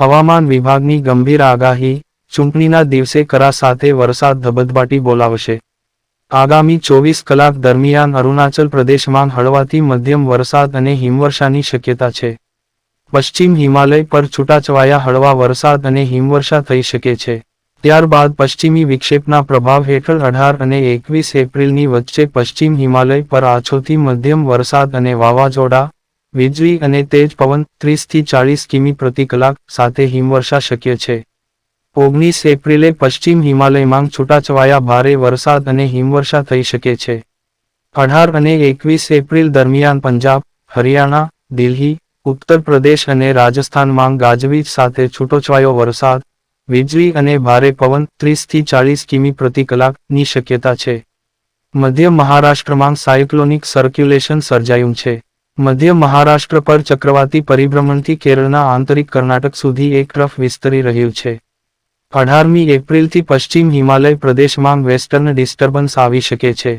હવામાન વિભાગની ગંભીર આગાહી, ચૂંટણીના દિવસે કરા સાથે વરસાદ ધબધબાટી બોલાવશે. આગામી 24 કલાક દરમિયાન અરુણાચલ પ્રદેશમાં હળવાથી મધ્યમ વરસાદ અને હિમવર્ષાની શક્યતા છે. પશ્ચિમ હિમાલય પર છૂટાછવાયા હળવા વરસાદ અને હિમવર્ષા થઈ શકે છે. ત્યારબાદ પશ્ચિમી વિક્ષેપના પ્રભાવ હેઠળ 18 અને 21 એપ્રિલની વચ્ચે પશ્ચિમ હિમાલય પર આછોથી મધ્યમ વરસાદ અને વાવાઝોડા, વીજળી અને તેજ પવન 30 થી 40 કિમી પ્રતિ કલાક સાથે હિમવર્ષા શક્ય છે. 19 એપ્રિલે પશ્ચિમ હિમાલયમાં છૂટાછવાયા ભારે વરસાદ અને હિમવર્ષા થઈ શકે છે. 18 અને 21 એપ્રિલ દરમિયાન પંજાબ, હરિયાણા, દિલ્હી, ઉત્તર પ્રદેશ અને રાજસ્થાનમાં ગાજવીજ સાથે છૂટોછવાયો વરસાદ, વીજળી અને ભારે પવન 30 થી 40 કિમી પ્રતિ કલાકની શક્યતા છે. મધ્ય મહારાષ્ટ્રમાં સાયક્લોનિક સર્ક્યુલેશન સર્જાયું છે. મધ્ય મહારાષ્ટ્ર પર ચક્રવાતી પરિભ્રમણથી કેરળના આંતરિક કર્ણાટક સુધી એક ટ્રફ વિસ્તરી રહ્યું છે. 18મી એપ્રિલથી પશ્ચિમ હિમાલય પ્રદેશમાં વેસ્ટર્ન ડિસ્ટર્બન્સ આવી શકે છે.